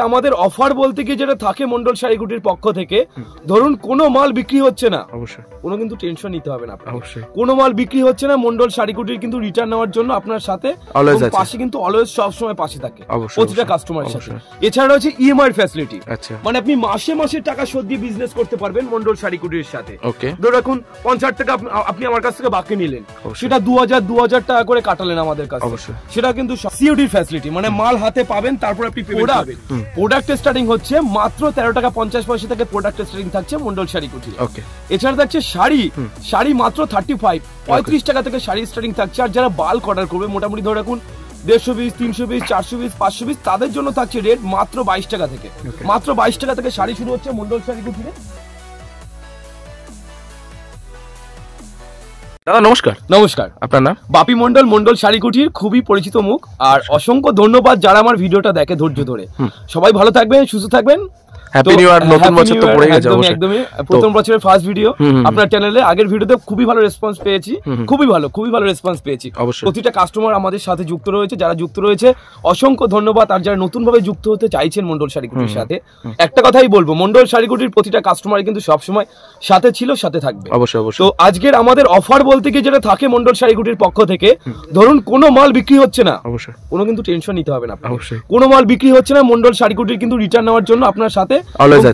আমাদের অফার বলতে কি যেটা থাকে মন্ডল শাড়িকুটির পক্ষ থেকে, ধরুন কোনো মাল বিক্রি হচ্ছে না, অবশ্যই কোনো কিন্তু টেনশন নিতে হবে না, অবশ্যই কোনো মাল বিক্রি হচ্ছে না, মন্ডল শাড়িকুটির কিন্তু রিটার্ন নেওয়ার জন্য আপনার সাথে পাশে কিন্তু অলওয়েজ সব সময় পাশে থাকে প্রতিটা কাস্টমারের সাথে। এছাড়া রয়েছে ইএমআই ফ্যাসিলিটি, মানে আপনি মাসে মাসে টাকা শোধ দিয়ে বিজনেস করতে পারবেন মন্ডল শাড়িকুটির সাথে। ধরুন এখন 50 টাকা আপনি আমার কাছ থেকে বাকি নিলেন, সেটা 2000 টাকা করে কাটালেন আমাদের কাছে, সেটা কিন্তু সিওডি ফ্যাসিলিটি, মানে মাল হাতে পাবেন তারপর আপনি পেমেন্ট করবেন। প্রোডাক্টের স্টার্টিং হচ্ছে মাত্র 13 টাকা 50 পয়সা থেকে প্রোডাক্টের স্টার্টিং থাকছে মন্ডল শাড়িকুটি। এছাড়া থাকছে শাড়ি মাত্র 35 টাকা থেকে শাড়ি স্টার্টিং থাকছে। আর যারা বাল্ক অর্ডার করবে মোটামুটি ধরে রাখুন 150 পিস, 300 পিস, 400 পিস, 500 পিস, তাদের জন্য থাকছে রেট মাত্র 22 টাকা থেকে। মাত্র 22 টাকা থেকে শাড়ি শুরু হচ্ছে মন্ডল শাড়িকুটিতে। দাদা নমস্কার। নমস্কার, আপনার নাম? বাপি মন্ডল, মন্ডল শাড়িকুটির খুবই পরিচিত মুখ। আর অসংখ্য ধন্যবাদ যারা আমার ভিডিওটা দেখে ধৈর্য ধরে। সবাই ভালো থাকবেন, সুস্থ থাকবেন। হ্যাপি নিউ ইয়ার, নতুন বছর তো পড়ে গেছে। একদমই প্রথম বছরের ফার্স্ট ভিডিও আপনার চ্যানেলে। আগের ভিডিওতে খুবই ভালো রেসপন্স পেয়েছি, খুবই ভালো রেসপন্স পেয়েছি। প্রতিটা কাস্টমার আমাদের সাথে যুক্ত রয়েছে, যারা যুক্ত রয়েছে অসংখ্য ধন্যবাদ। আর যারা নতুন ভাবে যুক্ত হতে চাইছেন মন্ডল শাড়িকুটির সাথে, একটা কথাই বলবো, মন্ডল শাড়িকুটির প্রতিটা কাস্টমার কিন্তু সবসময় সাথে ছিল, সাথে থাকবে। অবশ্যই। তো আজকের আমাদের অফার বলতে কি যেটা থাকে মন্ডল শাড়িকুটির পক্ষ থেকে, ধরুন কোনো মাল বিক্রি হচ্ছে না, অবশ্যই কোনো কিন্তু টেনশন নিতে হবে না, অবশ্যই কোনো মাল বিক্রি হচ্ছে না, মন্ডল শাড়িকুটির কিন্তু রিটার্ন নেওয়ার জন্য আপনার সাথে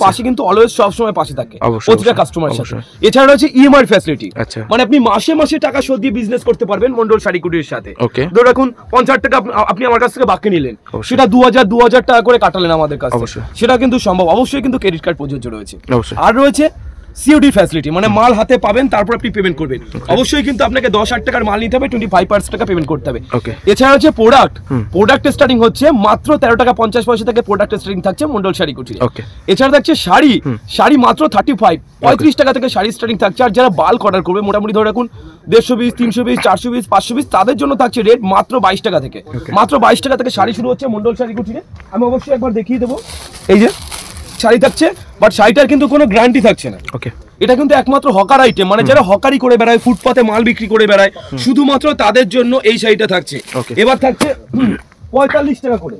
পাশে কিন্তু অলওয়েজ সব সময় পাশে থাকে প্রতিটা কাস্টমারের সাথে। এছাড়া রয়েছে ইএমআই ফ্যাসিলিটি, মানে আপনি মাসে মাসে টাকা শোধ দিয়ে বিজনেস করতে পারবেন মন্ডল শাড়িকুটির সাথে। ধরুন এখন 50 টাকা আপনি আমার কাছ থেকে বাকি নিলেন, সেটা 2000 টাকা করে কাটালেন আমাদের কাছে, সেটা কিন্তু সম্ভব। অবশ্যই কিন্তু ক্রেডিট কার্ড প্রযোজ্য রয়েছে। আর রয়েছে সিওডি ফ্যাসিলিটি, মানে মাল হাতে পাবেন তারপর আপনি পেমেন্ট করবেন। অবশ্যই কিন্তু আপনাকে 10,000 টাকার মাল নিতে হবে, 25% টাকা পেমেন্ট করতে হবে। এছাড়া হচ্ছে প্রোডাক্টের স্টার্টিং হচ্ছে মাত্র 13 টাকা 50 পয়সা থেকে প্রোডাক্টের স্টার্টিং থাকছে মন্ডল শাড়িকুটি। এছাড়া থাকছে শাড়ি মাত্র 35 টাকা থেকে শাড়ি স্টার্টিং থাকছে। আর যারা বাল্ক অর্ডার করবে মোটামুটি ধরে রাখুন 150 পিস, 300 পিস, 400 পিস, 500 পিস, তাদের জন্য থাকছে রেট মাত্র 22 টাকা থেকে। মাত্র 22 টাকা থেকে শাড়ি শুরু হচ্ছে মন্ডল শাড়িকুটিতে। আমি অবশ্যই একবার দেখিয়ে দেবো, এই যে শাড়ি থাকছে, বাট শাড়িটার কিন্তু কোনো গ্যারান্টি থাকছে না। এটা কিন্তু একমাত্র হকার আইটেম, মানে যারা হকারি করে বেড়ায়, ফুটপাতে মাল বিক্রি করে বেড়ায়, শুধুমাত্র তাদের জন্য এই শাড়িটা থাকছে। এবার থাকছে 45 টাকা করে,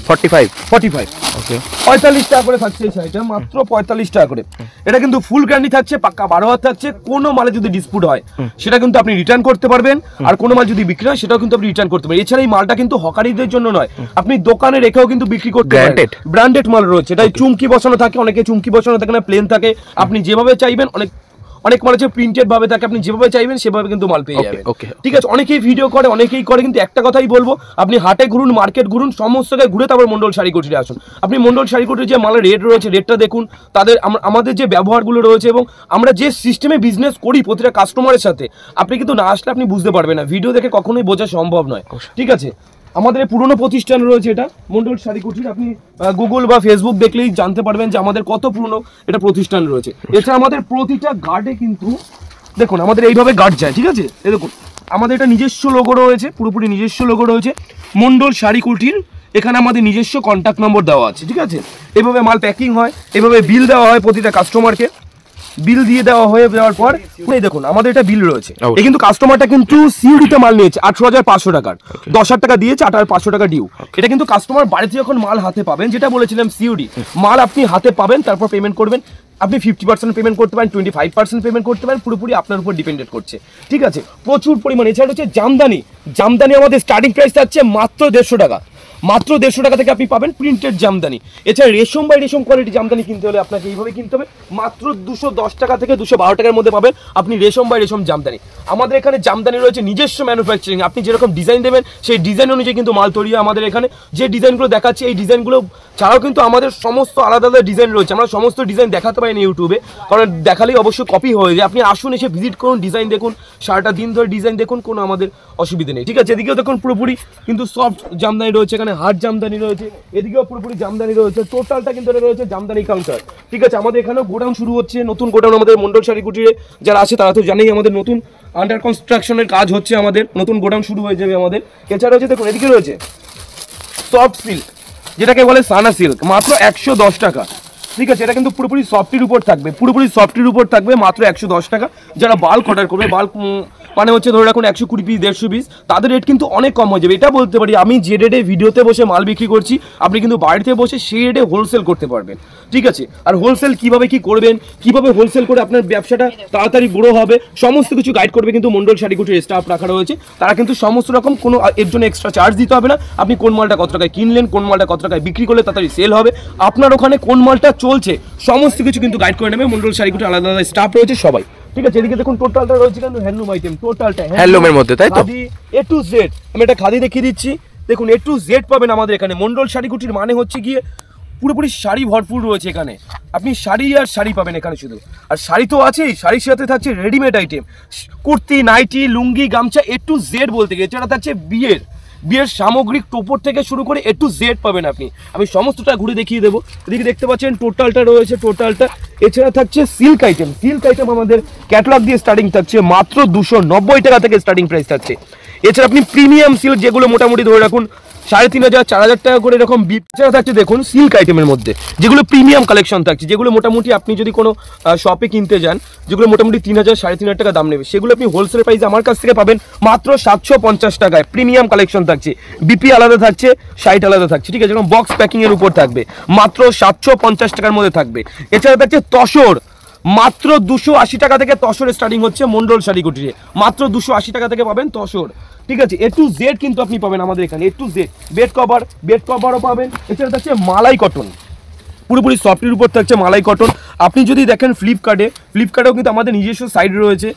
45 টাকা করে থাকছে এই শাড়িটা, মাত্র 45 টাকা করে। এটা কিন্তু ফুল গ্যারান্টি থাকছে, পাক্কা 12 হাত থাকছে। কোনো মালে যদি ডিসপুট হয় সেটা কিন্তু আপনি রিটার্ন করতে পারবেন, আর কোনো মাল যদি বিক্রি হয় সেটাও কিন্তু আপনি রিটার্ন করতে পারবেন। এছাড়া এই মালটা কিন্তু হকারিদের জন্য নয়, আপনি দোকানে রেখেও কিন্তু বিক্রি করতে পারবেন। ব্র্যান্ডেড মাল রয়েছে, এটাই চুমকি বসানো থাকে, অনেকে চুমকি বসানো থাকে না, প্লেন থাকে। আপনি যেভাবে চাইবেন, অনেক মাল হচ্ছে প্রিন্টেড ভাবে থাকে, আপনি যেভাবে চাইবেন সেভাবে কিন্তু মাল পেয়ে যাবেন। ঠিক আছে, অনেকেই ভিডিও করে, অনেকেই করে, কিন্তু একটা কথাই বলবো, আপনি হাটে ঘুরুন, মার্কেট ঘুরুন, সমস্ত জায়গায় ঘুরে তারপর মন্ডল শাড়িকুটিতে আসুন। আপনি মন্ডল শাড়িকুটির যে মালের রেট রয়েছে, রেটটা দেখুন, তাদের আমাদের যে ব্যবহারগুলো রয়েছে এবং আমরা যে সিস্টেমে বিজনেস করি প্রতিটা কাস্টমারের সাথে, আপনি কিন্তু না আসলে আপনি বুঝতে পারবেন না, ভিডিও দেখে কখনোই বোঝা সম্ভব নয়। ঠিক আছে, আমাদের পুরনো প্রতিষ্ঠান রয়েছে এটা মন্ডল শাড়িকুটির, আপনি গুগল বা ফেসবুক দেখলেই জানতে পারবেন যে আমাদের কত পুরনো এটা প্রতিষ্ঠান রয়েছে। এছাড়া আমাদের প্রতিটা গার্ডে কিন্তু দেখুন আমাদের এইভাবে গার্ড যায়। ঠিক আছে, এই দেখুন আমাদের এটা নিজস্ব লোগো রয়েছে, পুরোপুরি নিজস্ব লোগো রয়েছে মন্ডল শাড়িকুটির। এখানে আমাদের নিজস্ব কন্ট্যাক্ট নম্বর দেওয়া আছে। ঠিক আছে, এভাবে মাল প্যাকিং হয়, এভাবে বিল দেওয়া হয় প্রতিটা কাস্টমারকে। বিল দিয়ে দেওয়া হয়ে যাওয়ার পর এই দেখুন আমাদের এটা বিল রয়েছে। এই কিন্তু কাস্টমারটা কিন্তু সিউডিতে মাল নিয়েছে 18,500 টাকার, 10,000 টাকা দিয়েছে, 8,500 টাকা ডিউ। এটা কিন্তু কাস্টমার বাড়িতে যখন মাল হাতে পাবেন, যেটা বলেছিলাম সিউডি মাল আপনি হাতে পাবেন তারপর পেমেন্ট করবেন। আপনি 50% পেমেন্ট করতে পারেন, 25% পেমেন্ট করতে পারেন, পুরোপুরি আপনার উপর ডিপেন্ডেন্ট করছে। ঠিক আছে, প্রচুর পরিমাণে। এছাড়া হচ্ছে জামদানি আমাদের স্টার্টিং প্রাইস থাকছে মাত্র 150 টাকা। মাত্র 150 টাকা থেকে আপনি পাবেন প্রিন্টেড জামদানি। এছাড়া রেশম বাই রেশম কোয়ালিটি জামদানি কিনতে হলে আপনাকে এইভাবে কিনতে হবে, মাত্র 210 টাকা থেকে 212 টাকার মধ্যে পাবেন আপনি রেশম বাই রেশম জামদানি। আমাদের এখানে জামদানি রয়েছে নিজস্ব ম্যানুফ্যাকচারিং, আপনি যেরকম ডিজাইন দেবেন সেই ডিজাইন অনুযায়ী কিন্তু মাল তৈরি হয়। আমাদের এখানে যে ডিজাইনগুলো দেখাচ্ছে এই ডিজাইনগুলো ছাড়াও কিন্তু আমাদের সমস্ত আলাদা আলাদা ডিজাইন রয়েছে। আমরা সমস্ত ডিজাইন দেখাতে পারি না ইউটিউবে, কারণ দেখালেই অবশ্যই কপি হয়ে যায়। আপনি আসুন, এসে ভিজিট করুন, ডিজাইন দেখুন, সারাটা দিন ধরে ডিজাইন দেখুন, কোনো আমাদের অসুবিধা নেই। ঠিক আছে, এদিকেও দেখুন পুরোপুরি কিন্তু সফট জামদানি রয়েছে, এখানে হার্ড জামদানি রয়েছে, এদিকেও পুরোপুরি জামদানি রয়েছে। টোটালটা কিন্তু রয়েছে জামদানি কাউন্টার। ঠিক আছে, আমাদের এখানেও গোডাউন শুরু হচ্ছে, নতুন গোডাউন আমাদের মন্ডল শাড়িকুটিরে যারা আছে তারা তো জানেই আমাদের নতুন আন্ডার কনস্ট্রাকশনের কাজ হচ্ছে, আমাদের নতুন গোডাউন শুরু হয়ে যাবে আমাদের। এছাড়া হচ্ছে দেখুন এদিকে রয়েছে সফট সিল্ক, যেটাকে বলে সানা সিল্ক, মাত্র 110 টাকা। ঠিক আছে, এটা কিন্তু পুরোপুরি সফটির উপর থাকবে, পুরোপুরি সফটির উপর থাকবে, মাত্র 110 টাকা। যারা বাল্ক অর্ডার করবে, বাল্ক মানে হচ্ছে ধরে রাখুন 120 পিস 150 পিস, তাদের রেট কিন্তু অনেক কম হয়ে যাবে। এটা বলতে পারি আমি যে রেটে ভিডিওতে বসে মাল বিক্রি করছি, আপনি কিন্তু বাড়িতে বসে সেই রেটে হোলসেল করতে পারবেন, ঠিক আছে। আর হোলসেল কিভাবে কি করবেন, কিভাবে হোলসেল করে আপনার ব্যবসাটা তাড়াতাড়ি বড় হবে, সমস্ত কিছু গাইড করবে কিন্তু মন্ডল শাড়ি কুটির স্টাফ রাখা রয়েছে। তারা কিন্তু সমস্ত রকম কোনো এর জন্য এক্সট্রা চার্জ দিতে হবে না। আপনি কোন মালটা কত টাকায় কিনলেন, কোন মালটা কত টাকায় বিক্রি করলে তাড়াতাড়ি সেল হবে, আপনার ওখানে কোন মালটা চলছে, সমস্ত কিছু কিন্তু গাইড করে নেবে মন্ডল শাড়ি কুটির আলাদা আলাদা স্টাফ রয়েছে সবাই, ঠিক আছে। এদিকে দেখুন টোটালটা রয়েছে কিন্তু হ্যান্ডলুম আইটেম, টোটালটা হ্যান্ডলুমের মধ্যে, তাই তো? Khadi A to Z। আমি একটা খাদি দেখিয়ে দিচ্ছি, দেখুন A to Z পাবেন আমাদের এখানে। মন্ডল শাড়ি কুটির মানে হচ্ছে গিয়ে পুরোপুরি শাড়ি ভরপুর রয়েছে এখানে, আপনি শাড়ি আর শাড়ি পাবেন এখানে শুধু। আর শাড়ি তো আছেই, শাড়ির সাথে থাকছে রেডিমেড আইটেম, কুর্তি, নাইটি, লুঙ্গি, গামছা A to Z বলতে গিয়ে। এছাড়া থাকছে বিয়ের সামগ্রিক টোপর থেকে শুরু করে A to Z পাবেন আপনি। আমি সমস্তটা ঘুরে দেখিয়ে দেবো। এদিকে দেখতে পাচ্ছেন টোটালটা রয়েছে, টোটালটা। এছাড়া থাকছে সিল্ক আইটেম, আমাদের ক্যাটালগ দিয়ে স্টার্টিং থাকছে মাত্র 290 টাকা থেকে স্টার্টিং প্রাইস থাকছে। এছাড়া আপনি প্রিমিয়াম সিল্ক যেগুলো মোটামুটি ধরে রাখুন 3500 4000 টাকা করে এরকম এছাড়া থাকছে দেখুন সিল্ক আইটেমের মধ্যে যেগুলো প্রিমিয়াম কালেকশন থাকছে, যেগুলো মোটামুটি আপনি যদি কোনো শপে কিনতে যান, যেগুলো মোটামুটি 3000 3500 টাকা দাম নেবে, সেগুলো আপনি হোলসেল প্রাইসে আমার কাছ থেকে পাবেন মাত্র 750 টাকায়। প্রিমিয়াম কালেকশন থাকছে, বিপি আলাদা থাকছে, সাইট আলাদা থাকছে, ঠিক আছে। যেরকম বক্স প্যাকিং এর উপর থাকবে মাত্র 750 টাকার মধ্যে থাকবে। এছাড়া থাকছে তসর, মাত্র 280 টাকা থেকে তসর স্টার্টিং হচ্ছে মন্ডল শাড়ি কুটিরে, মাত্র 280 টাকা থেকে পাবেন তসর, ঠিক আছে। A to Z কিন্তু আপনি পাবেন আমাদের এখানে, A to Z। বেড কভারও পাবেন। এছাড়া থাকছে মালাই কটন, পুরোপুরি সফটের উপর থাকছে মালাই কটন। আপনি যদি দেখেন ফ্লিপকার্টেও কিন্তু আমাদের নিজস্ব সাইট রয়েছে,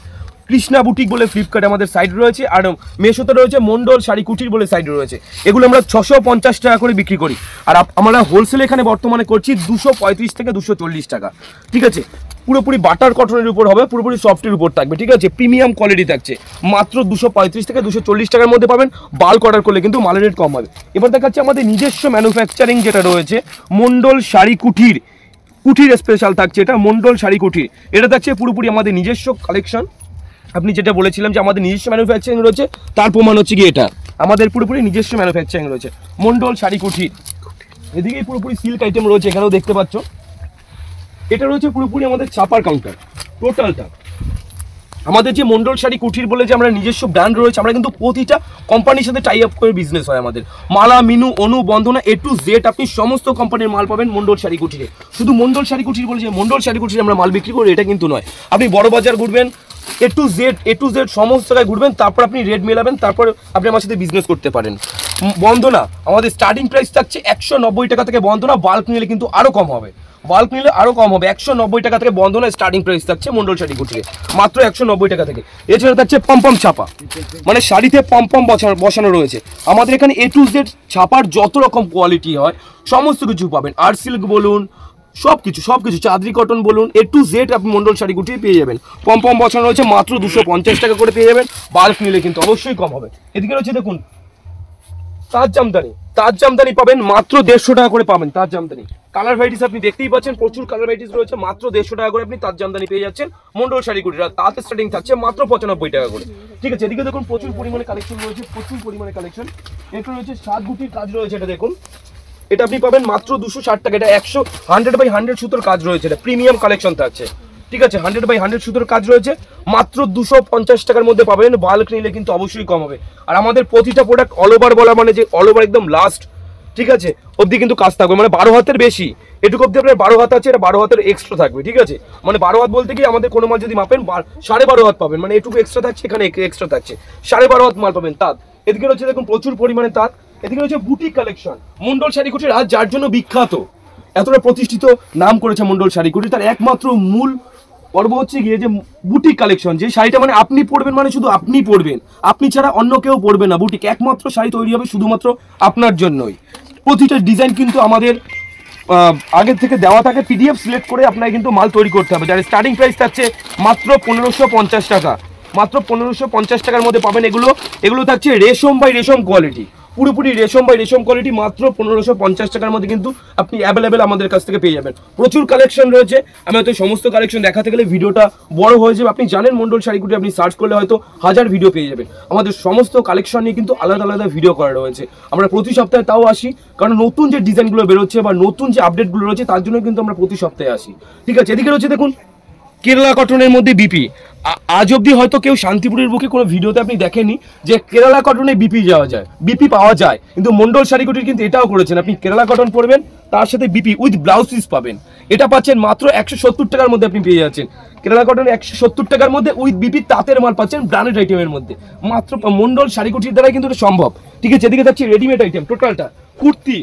কৃষ্ণা বুটিক বলে ফ্লিপকার্টে আমাদের সাইট রয়েছে, আর মেশোতে রয়েছে মন্ডল শাড়ি কুটির বলে সাইট রয়েছে। এগুলো আমরা 650 টাকা করে বিক্রি করি, আর আমরা হোলসেল এখানে বর্তমানে করছি 235 থেকে 240 টাকা, ঠিক আছে। পুরোপুরি বাটার কটনের উপর হবে, পুরোপুরি সফটের উপর থাকবে, ঠিক আছে। প্রিমিয়াম কোয়ালিটি থাকছে, মাত্র 235 থেকে 240 টাকার মধ্যে পাবেন। বাল্ক অর্ডার করলে কিন্তু মালের রেট কম হবে। এবার দেখাচ্ছে আমাদের নিজস্ব ম্যানুফ্যাকচারিং যেটা রয়েছে মন্ডল শাড়ি কুটির স্পেশাল থাকছে, এটা মন্ডল শাড়ি কুটির। এটা থাকছে পুরোপুরি আমাদের নিজস্ব কালেকশন। আপনি যেটা বলেছিলাম যে আমাদের নিজস্ব ম্যানুফ্যাকচারিং রয়েছে, তার প্রমাণ হচ্ছে কি এটা আমাদের পুরোপুরি নিজস্ব ম্যানুফ্যাকচারিং রয়েছে মন্ডল শাড়ি কুটির। এদিকেই পুরোপুরি সিল্ক আইটেম রয়েছে, এখানেও দেখতে পাচ্ছ। এটা রয়েছে পুরোপুরি আমাদের ছাপার কাউন্টার, টোটালটা। আমাদের যে মন্ডল শাড়ি কুটির বলে যে আমরা নিজস্ব ব্র্যান্ড রয়েছে, আমরা কিন্তু প্রতিটা কোম্পানির সাথে টাই আপ করে বিজনেস হয় আমাদের। মালা, মিনু, অনু, বন্দনা A to Z আপনি সমস্ত কোম্পানির মাল পাবেন মন্ডল শাড়ি কুটিরে। শুধু মন্ডল শাড়ি কুটির বলে যে মন্ডল শাড়ি কুটিরে আমরা মাল বিক্রি করি এটা কিন্তু নয়। আপনি বড় বাজার ঘুরবেন, A to Z সমস্ত জায়গায় ঘুরবেন, তারপর আপনি রেট মেলাবেন, তারপর আপনি আমার সাথে বিজনেস করতে পারেন। বন্দনা আমাদের স্টার্টিং প্রাইস থাকছে 190 টাকা থেকে বন্দনা, বাল্ক নিলে কিন্তু আরও কম হবে, 190 টাকা থেকে বন্ধনা স্টার্টিং প্রাইস থাকছে মন্ডল শাড়ি কুটিরে, মাত্র 190 টাকা থেকে। এছাড়া থাকছে পম্পম ছাপা, মানে শাড়িতে পম্পম বসানো রয়েছে আমাদের এখানে। A to Z ছাপার যত রকম কোয়ালিটি হয় সমস্ত কিছু পাবেন, আর সিল্ক বলুন, সবকিছু চাঁদরি কটন বলুন, A to Z আপনি মন্ডল শাড়ি কুটিরে পেয়ে যাবেন। পম্পম বসানো রয়েছে, মাত্র 250 টাকা করে পেয়ে যাবেন। বাল্ক নিলে কিন্তু অবশ্যই কম হবে। এদিকে রয়েছে দেখুন তাজ জামদানি পাবেন মাত্র 150 টাকা করে পাবেন। তাজ জামদানি কালার ভ্যারাইটিস আপনি দেখতেই পাচ্ছেন, প্রচুর কালার ভ্যারাইটিস রয়েছে, মাত্র 150 টাকা করে আপনি তাজ জামদানি পেয়ে যাচ্ছেন মন্ডল শাড়ি কুটির। আর তাতে স্টার্টিং থাকছে মাত্র 95 টাকা করে, ঠিক আছে। এদিকে দেখুন প্রচুর পরিমাণে কালেকশন রয়েছে, এটা রয়েছে 7 গুটির কাজ রয়েছে, এটা দেখুন, এটা আপনি পাবেন মাত্র 260 টাকা। এটা 100/100 সুতোর কাজ রয়েছে, এটা প্রিমিয়াম কালেকশন থাকছে, ঠিক আছে। 100/100 সুতোর কাজ রয়েছে, মাত্র 250 টাকার মধ্যে পাবেন। বাল্ক নিলে কিন্তু অবশ্যই কম হবে। আর আমাদের প্রতিটা প্রোডাক্ট অল ওভার বলা মানে যে অল ওভার একদম লাস্ট, ঠিক আছে, অবধি কিন্তু কাজ থাকবে, মানে 12 হাতের বেশি। এটুকু অবধি আপনার 12 হাত আছে, এটা 12 হাতের এক্সট্রা থাকবে, ঠিক আছে। মানে 12 হাত বলতে কি আমাদের কোনো মাল যদি মাপেন 12.5 হাত পাবেন, মানে এটুকু এক্সট্রা থাকছে, এখানে এক্সট্রা থাকছে 12.5 হাত মাল পাবেন। তাঁত এদিকে রয়েছে দেখুন প্রচুর পরিমাণে তাঁত। এদিকে রয়েছে বুটিক কালেকশন, মন্ডল শাড়ি কুটির আজ যার জন্য বিখ্যাত, এতটা প্রতিষ্ঠিত নাম করেছে মন্ডল শাড়ি কুটির, তার একমাত্র মূল পর্ব হচ্ছে গিয়ে যে বুটিক কালেকশন। যে শাড়িটা মানে আপনি পরবেন, মানে শুধু আপনি পরবেন, আপনি ছাড়া অন্য কেউ পরবে না। বুটিক একমাত্র শাড়ি তৈরি হবে শুধুমাত্র আপনার জন্যই। প্রতিটা ডিজাইন কিন্তু আমাদের আগের থেকে দেওয়া থাকে, PDF সিলেক্ট করে আপনাকে কিন্তু মাল তৈরি করতে হবে। যার স্টার্টিং প্রাইস থাকছে মাত্র 1550 টাকা, মাত্র 1550 টাকার মধ্যে পাবেন। এগুলো থাকছে রেশম বাই রেশম কোয়ালিটি, পুরোপুরি রেশম বাই রেশম কোয়ালিটি, মাত্র 1550 টাকার মধ্যে কিন্তু আপনি অ্যাভেলেবেল আমাদের কাছ থেকে পেয়ে যাবেন। প্রচুর কালেকশন রয়েছে, আমি হয়তো সমস্ত কালেকশন দেখাতে গেলে ভিডিওটা বড় হয়ে যাবে। আপনি জানেন মন্ডল শাড়ি কুটির আপনি সার্চ করলে হয়তো 1000 ভিডিও পেয়ে যাবেন। আমাদের সমস্ত কালেকশন নিয়ে কিন্তু আলাদা আলাদা ভিডিও করা রয়েছে। আমরা প্রতি সপ্তাহে তাও আসি, কারণ নতুন যে ডিজাইনগুলো বেরোচ্ছে বা নতুন যে আপডেটগুলো রয়েছে তার জন্য কিন্তু আমরা প্রতি সপ্তাহে আসি, ঠিক আছে। এদিকে রয়েছে দেখুন কেরালা কটনের মধ্যে বিপি। আজ অব্দি হয়তো কেউ শান্তিপুরের বুকে কোনো ভিডিওতে আপনি দেখেননি যে কেরালা কটনে বিপি যাওয়া যায়, বিপি পাওয়া যায়, কিন্তু মন্ডল শাড়িকুটির কিন্তু এটাও করেছেন। আপনি কেরালা কটন পরবেন, তার সাথে বিপি উইথ ব্লাউজ পিস পাবেন। এটা পাচ্ছেন মাত্র 170 টাকার মধ্যে আপনি পেয়ে যাচ্ছেন। কেরালা কটন 170 টাকার মধ্যে উইথ বিপি তাঁতের মাল পাচ্ছেন ব্র্যান্ডেড আইটেমের মধ্যে, মাত্র মন্ডল শাড়িকুটির দ্বারাই কিন্তু এটা সম্ভব। ঠিক আছে, এদিকে যাচ্ছি রেডিমেড আইটেম টোটালটা, কুর্তি,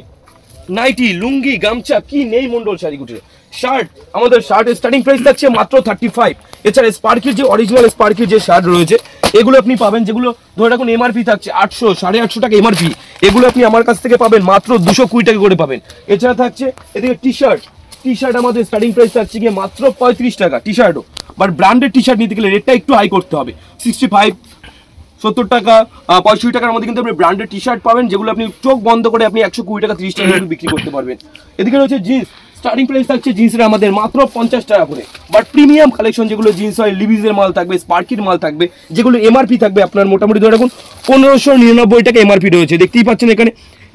নাইটি, লুঙ্গি, গামছা, কি নেই মন্ডল শাড়িকুটির। শার্ট, আমাদের শার্টের স্টার্টিং প্রাইস থাকছে মাত্র 35। এছাড়া স্পার্কির যে অরিজিনাল স্পার্কির যে শার্ট রয়েছে এগুলো আপনি পাবেন, যেগুলো ধরে রাখুন এমআরপি থাকছে 800, 850 টাকা এমআরপি, এগুলো আপনি আমার কাছ থেকে পাবেন মাত্র 220 টাকা করে পাবেন। এছাড়া থাকছে এদিকে টি শার্ট আমাদের স্টার্টিং প্রাইস থাকছে গিয়ে মাত্র 35 টাকা। টি শার্টও, বাট ব্র্যান্ডেড টি শার্ট নিতে গেলে রেটটা একটু হাই করতে হবে, 65, 70 টাকা, 65 টাকার মধ্যে কিন্তু আপনি ব্র্যান্ডেড টি শার্ট পাবেন, যেগুলো আপনি চোখ বন্ধ করে আপনি 120 টাকা 30 টাকা বিক্রি করতে পারবেন। এদিকে রয়েছে জিন্স, স্টার্টিং প্রাইস থাকছে জিন্সের আমাদের মাত্র 50 টাকা করে, বাট প্রিমিয়াম কালেকশন যেগুলো জিন্স হয়, লিভিজের মাল থাকবে, স্পার্কির মাল থাকবে, যেগুলো এমআরপি থাকবে আপনার মোটামুটি ধরে রাখুন 1599 টাকা এমআরপি রয়েছে। দেখতেই পাচ্ছেন এখানে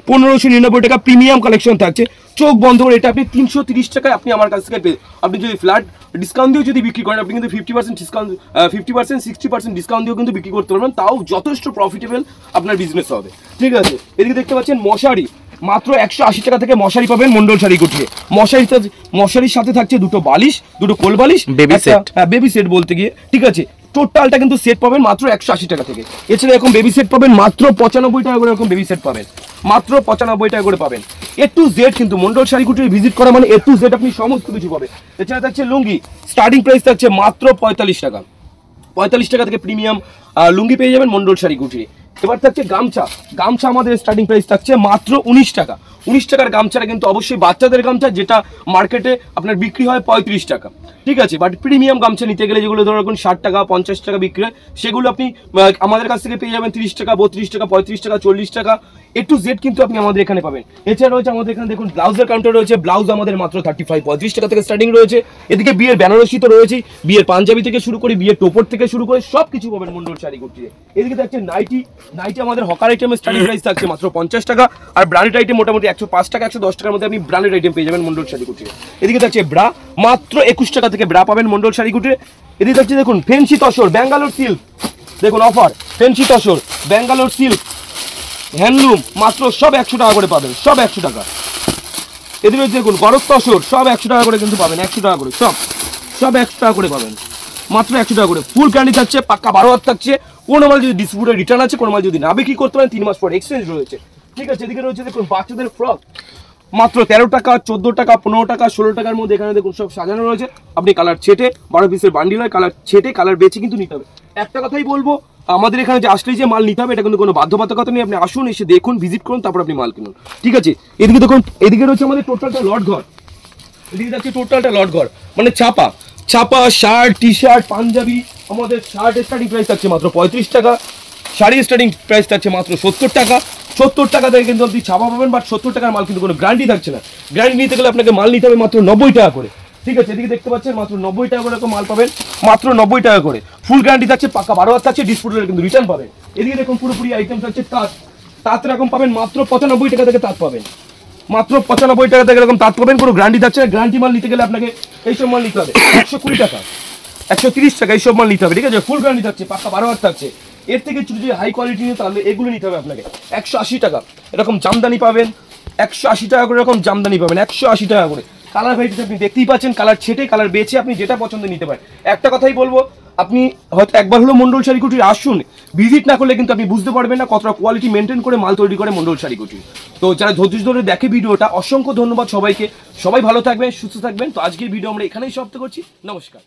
1599 টাকা প্রিমিয়াম কালেকশন থাকছে, চোখ বন্ধ করে এটা আপনি 330 টাকায় আপনি আমার কাছ থেকে আপনি যদি ফ্ল্যাট ডিসকাউন্ট দিয়েও যদি বিক্রি করেন, আপনি কিন্তু 50% ডিসকাউন্ট, 50%, 60% ডিসকাউন্ট দিয়েও কিন্তু বিক্রি করতে পারবেন, তাও যথেষ্ট প্রফিটেবল আপনার বিজনেস হবে। ঠিক আছে, এদিকে দেখতে পাচ্ছেন মশারি, মাত্র 180 টাকা থেকে মশারি পাবেন মন্ডল শাড়িকুটিতে। মশারির সাথে থাকছে দুটো বালিশ, দুটো কোল বালিশ, বেবি সেট, বেবি সেট বলতে গিয়ে, ঠিক আছে, টোটালটা কিন্তু সেট পাবেন মাত্র 180 টাকা থেকে। এছাড়া এরকম বেবি সেট পাবেন মাত্র 95 টাকা করে, এরকম বেবি সেট পাবেন মাত্র 95 টাকা করে পাবেন। A to Z কিন্তু মন্ডল শাড়িকুটির ভিজিট করা মানে A to Z আপনি সমস্ত কিছু পাবেন। এছাড়া থাকছে লুঙ্গি, স্টার্টিং প্রাইস থাকছে মাত্র 45 টাকা। 45 টাকা থেকে প্রিমিয়াম লুঙ্গি পেয়ে যাবেন মন্ডল শাড়িকুটির। এবার থাকছে গামছা, গামছা আমাদের স্টার্টিং প্রাইস থাকছে মাত্র 19 টাকা। 19 টাকার গামছাটা কিন্তু অবশ্যই বাচ্চাদের গামছা, যেটা মার্কেটে আপনার বিক্রি হয় 35 টাকা। ঠিক আছে, বাট প্রিমিয়াম গামছা নিতে গেলে যেগুলো ধরো এখন 60 টাকা 50 টাকা বিক্রি হয়, সেগুলো আপনি আমাদের কাছ থেকে পেয়ে যাবেন 30 টাকা, 32 টাকা, 35 টাকা, 40 টাকা, A to Z কিন্তু আপনি আমাদের এখানে পাবেন। এছাড়া রয়েছে আমাদের এখানে দেখুন ব্লাউজের কাউন্টার রয়েছে, ব্লাউজ আমাদের মাত্র 35, 35 টাকা থেকে স্টার্টিং রয়েছে। এদিকে বিয়ের বেনারসি তো রয়েছে, বিয়ের পাঞ্জাবি থেকে শুরু করে বিয়ের টোপর থেকে শুরু করে সব কিছু পাবেন মন্ডল শাড়িকুটিতে। এদিকে থাকছে নাইটি, নাইটি আমাদের হকার আইটেমের স্টার্টিং প্রাইস থাকছে মাত্র 50 টাকা, আর ব্র্যান্ডেড আইটেম মোটামুটি 105 টাকা, 110 টাকার মধ্যে আপনি ব্র্যান্ডেড আইটেম পেয়ে যাবেন মন্ডল শাড়িকুটিতে। এদিকে থাকছে ব্রা, মাত্র 21 টাকা থেকে ব্রা পাবেন মন্ডল শাড়িকুটিতে। এদিকে থাকছে দেখুন ফেন্সি তসর, ব্যাঙ্গালোর সিল্ক, দেখুন offer fancy tussar, Bangalore silk, handloom, মাত্র সব 100 টাকা করে পাবেন, সব 100 টাকা। এদিকে দেখুন গরজ তসর, সব 100 টাকা করে কিন্তু পাবেন, 100 টাকা করে সব 100 টাকা করে পাবেন, মাত্র 100 টাকা করে। ফুল ক্যান্ডি থাকছে, পাক্কা 12 হাত থাকছে। কোনো মাল যদি ডিসপুটে রিটার্ন আছে, কোনো মাল যদি না বিক্রি করতে পারেন 3 মাস পর এক্সচেঞ্জ রয়েছে। ঠিক আছে, এদিকে রয়েছে দেখুন বাচ্চাদের ফ্রক, মাত্র 13 টাকা, 14 টাকা, 15 টাকা, 16 টাকার মধ্যে এখানে দেখুন সব সাজানো রয়েছে। আপনি কালার ছেটে, 12 পিসের বান্ডিল হয়, কালার ছেটে কালার বেছে কিন্তু নিতে হবে। একটা কথাই বলবো, আমাদের এখানে যে আসলেই যে মাল নিতে হবে এটা কিন্তু কোনো বাধ্যবাধকতা নেই, আপনি আসুন, এসে দেখুন, ভিজিট করুন, তারপর আপনি মাল কিনুন। ঠিক আছে, এদিকে দেখুন, এদিকে রয়েছে আমাদের টোটালটা লট ঘর, এদিকে যাচ্ছে টোটালটা লট ঘর, মানে ছাপা শার্ট, টি শার্ট, পাঞ্জাবি। আমাদের শার্টের স্টার্টিং প্রাইস থাকছে মাত্র 35 টাকা, শাড়ির স্টার্টিং প্রাইস থাকছে মাত্র 70 টাকা। 70 টাকা থেকে কিন্তু আপনি ছাপা পাবেন, বাট 70 টাকার মাল কিন্তু কোনো গ্যারান্টি থাকছে না। গ্যারান্টি নিতে গেলে আপনাকে মাল নিতে হবে মাত্র 90 টাকা করে। ঠিক আছে, এদিকে দেখতে পাচ্ছেন মাত্র 90 টাকা করে মাল পাবেন, মাত্র 90 টাকা করে। ফুল গ্যারান্টি থাকছে, পাক্কা 12 হাত থাকছে, ডিসপুটের কিন্তু রিটার্ন পাবেন। এদিকে দেখুন পুরোপুরি আইটেম থাকছে তাঁত এরকম পাবেন মাত্র 95 টাকা থেকে তাঁত পাবেন, মাত্র 95 টাকা থেকে এরকম তাঁত পাবেন, কোনো গ্যারান্টি থাকছে না। গ্যারান্টি মাল নিতে গেলে আপনাকে এইসব মাল নিতে হবে 120 টাকা, 130 টাকা এইসব মাল নিতে হবে। ঠিক আছে, ফুল গ্যারান্টি থাকছে, পাক্কা 12 হাত থাকছে। এর থেকে যদি হাই কোয়ালিটি নিয়ে তাহলে এগুলো নিতে হবে আপনাকে 180 টাকা। এরকম জামদানি পাবেন 180 টাকা করে, এরকম জামদানি পাবেন 180 টাকা করে। কালার ভ্যারাইটি আপনি দেখতেই পাচ্ছেন, কালার ছেটে কালার বেছে আপনি যেটা পছন্দ নিতে পারেন। একটা কথাই বলবো, আপনি হয়তো একবার হলো মন্ডল শাড়িকুটির আসুন, ভিজিট না করলে কিন্তু আপনি বুঝতে পারবেন না কতটা কোয়ালিটি মেনটেন করে মাল তৈরি করে মন্ডল শাড়িকুটি। তো যারা ধৈর্য ধরে দেখে ভিডিওটা, অসংখ্য ধন্যবাদ সবাইকে। সবাই ভালো থাকবেন, সুস্থ থাকবেন। তো আজকের ভিডিও আমরা এখানেই সমাপ্ত করছি। নমস্কার।